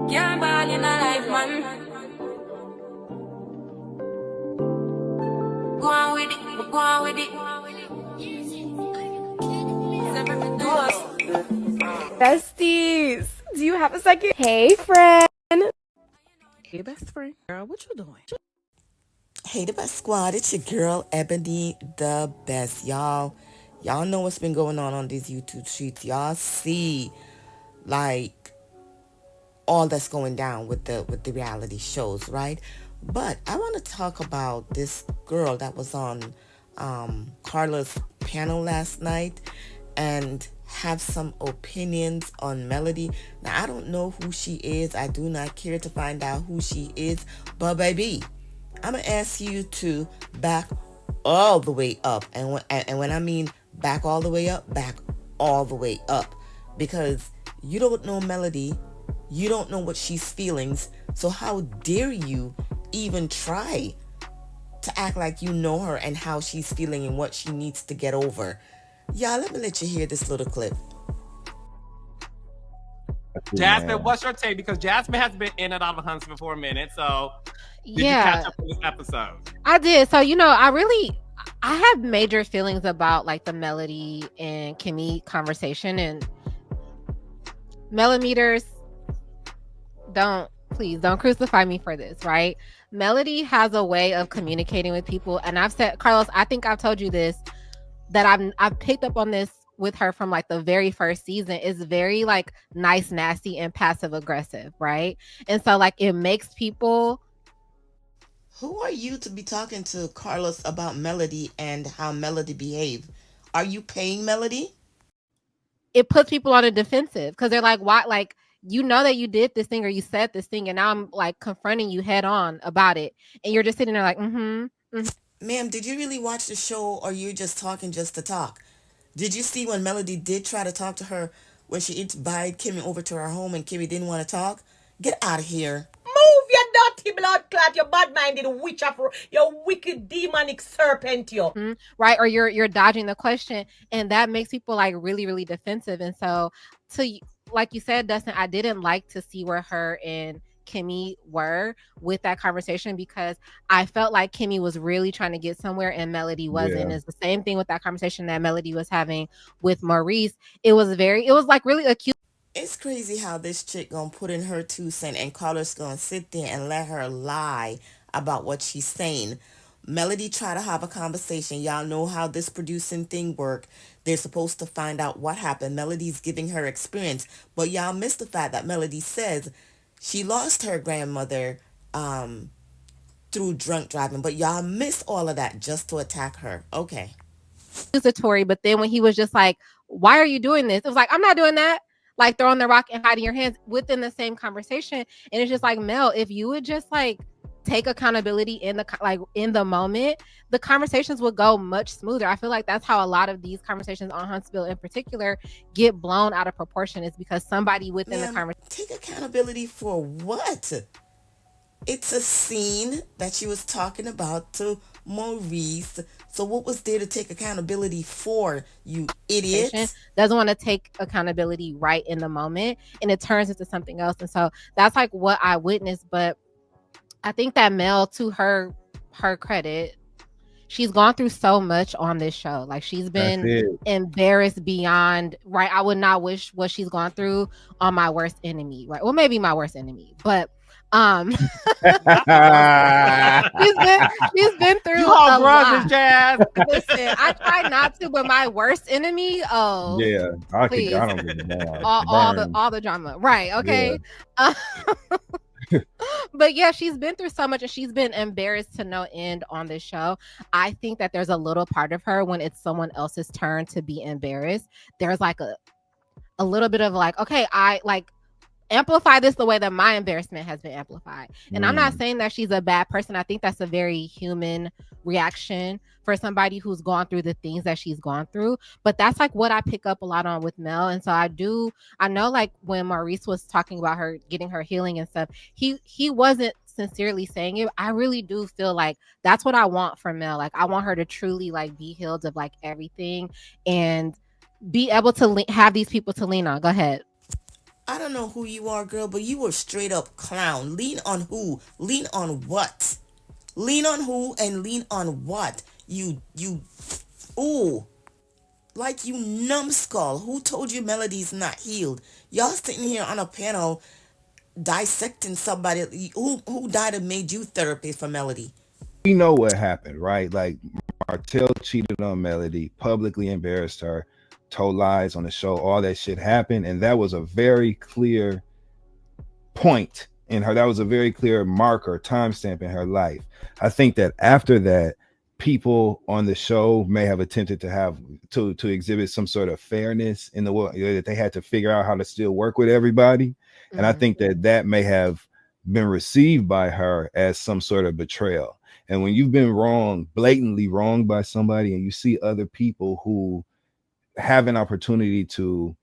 Can't ball in a life, man. Go on with it, go on with it. Besties, do you have a second? Hey, friend. Hey, best friend. Girl, what you doing? Hey, the best squad. It's your girl, Ebony the Best. Y'all know what's been going on these YouTube streets. Y'all see, like, all that's going down with the reality shows, right? But I want to talk about this girl that was on Carla's panel last night and have some opinions on Melody. Now, I don't know who she is. I do not care to find out who she is. But, baby, I'm going to ask you to back all the way up. And when I mean back all the way up, back all the way up. Because you don't know Melody. You don't know what she's feeling. So how dare you even try to act like you know her and how she's feeling and what she needs to get over. Y'all, let me let you hear this little clip. Jasmine, what's your take? Because Jasmine has been in and out of Huntsville for a minute. So did you catch up on this episode? I did. So, I have major feelings about like the Melody and Kimmy conversation, and Mellometers, please don't crucify me for this, right? Melody has a way of communicating with people, and I've said, Carlos, I think I've told you this, that I've picked up on this with her from like the very first season. Is very like nice, nasty, and passive aggressive, right? And so like it makes people. Who are you to be talking to Carlos about Melody and how Melody behave? Are you paying Melody? It puts people on a defensive because they're like, why? Like, you know that you did this thing or you said this thing, and now I'm like confronting you head on about it, and you're just sitting there like, Ma'am, did you really watch the show, or you're just talking just to talk? Did you see when Melody did try to talk to her when she invited Kimmy over to her home and Kimmy didn't want to talk? Get out of here. Move, you dirty blood clot, you bad-minded witch of you wicked demonic serpent, you. Right? Or you're dodging the question, and that makes people like really, really defensive. And so, like you said, Dustin, I didn't like to see where her and Kimmy were with that conversation, because I felt like Kimmy was really trying to get somewhere and Melody wasn't. It's the same thing with that conversation that Melody was having with Maurice. It was like really acute. It's crazy how this chick gonna put in her 2 cents and Carlos gonna sit there and let her lie about what she's saying. Melody try to have a conversation. Y'all know how this producing thing work. They're supposed to find out what happened. Melody's giving her experience. But y'all missed the fact that Melody says she lost her grandmother through drunk driving. But y'all missed all of that just to attack her. Okay. Accusatory, but then when he was just like, why are you doing this? It was like, I'm not doing that. Like throwing the rock and hiding your hands within the same conversation. And it's just like, Mel, if you would just like take accountability in the moment, the conversations would go much smoother. I feel like that's how a lot of these conversations on Huntsville in particular get blown out of proportion, is because somebody within the conversation. Take accountability for what? It's a scene that she was talking about to Maurice. So what was there to take accountability for, you idiot? Doesn't want to take accountability right in the moment, and it turns into something else. And so that's like what I witnessed. But I think that Mel, to her credit, she's gone through so much on this show. Like, she's been embarrassed beyond, right? I would not wish what she's gone through on my worst enemy, right? Well, maybe my worst enemy, but she's been through a lot. Jazz. Listen, I try not to, but my worst enemy, I don't even know. all the drama, right? Okay. Yeah. But yeah, she's been through so much, and she's been embarrassed to no end on this show. I think that there's a little part of her, when it's someone else's turn to be embarrassed, there's like a little bit of like, okay, I like amplify this the way that my embarrassment has been amplified. And I'm not saying that she's a bad person. I think that's a very human reaction for somebody who's gone through the things that she's gone through. But that's like what I pick up a lot on with Mel. And so I know like when Maurice was talking about her getting her healing and stuff, he wasn't sincerely saying it. I really do feel like that's what I want from Mel. Like, I want her to truly like be healed of like everything and be able to have these people to lean on. Go ahead. I don't know who you are, girl, but you were straight up clown. Lean on who? Lean on what? Lean on who and lean on what? Ooh, like you numbskull. Who told you Melody's not healed? Y'all sitting here on a panel dissecting somebody who died and made you therapist for Melody. We know what happened, right? Like Martell cheated on Melody, publicly embarrassed her, told lies on the show, all that shit happened, and that was a very clear point in her. That was a very clear marker, timestamp in her life. I think that after that, people on the show may have attempted to have to exhibit some sort of fairness in the world, that they had to figure out how to still work with everybody. And I think that may have been received by her as some sort of betrayal. And when you've been wrong, blatantly wronged by somebody, and you see other people who have an opportunity to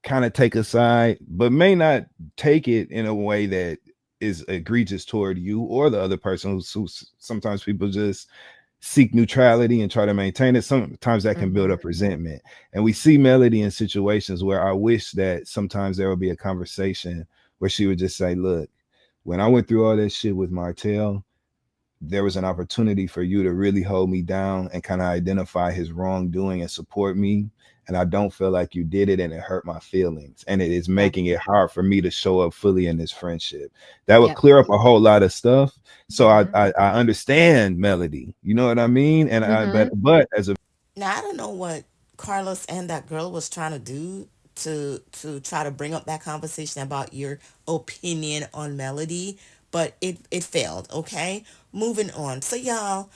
kind of take a side, but may not take it in a way that is egregious toward you or the other person, who sometimes people just seek neutrality and try to maintain it. Sometimes that can build up resentment. And we see Melody in situations where I wish that sometimes there would be a conversation where she would just say, look, when I went through all that shit with Martell, there was an opportunity for you to really hold me down and kind of identify his wrongdoing and support me. And I don't feel like you did it, and it hurt my feelings. And it is making it hard for me to show up fully in this friendship. That would clear up a whole lot of stuff. So I understand Melody. You know what I mean? And but as a Now I don't know what Carlos and that girl was trying to do to try to bring up that conversation about your opinion on Melody, but it failed. Okay, moving on. So y'all,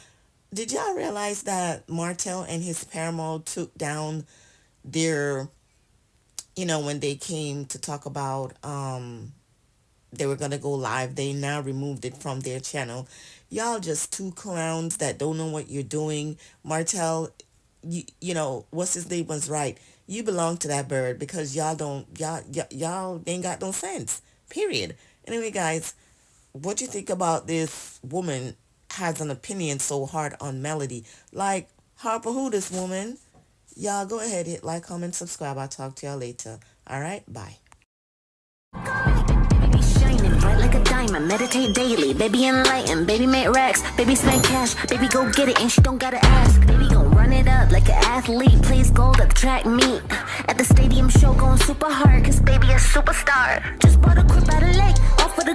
did y'all realize that Martell and his paramour took down their, when they came to talk about they were gonna go live, they now removed it from their channel. Y'all just two clowns that don't know what you're doing. Martell, you know what's his name was right. You belong to that bird, because y'all ain't got no sense. Period. Anyway, guys, what do you think about this woman has an opinion so hard on Melody? Like, HARDPO, who this woman? Y'all go ahead, hit like, comment, subscribe. I'll talk to y'all later. All right, bye. Baby shining bright like a diamond, meditate daily, baby enlightened, baby make racks, baby spend cash, baby go get it and she don't gotta ask, baby gon' run it up like an athlete, plays gold at the track meet, at the stadium show going super hard, cause baby a superstar, just bought a crib out of lake, off of the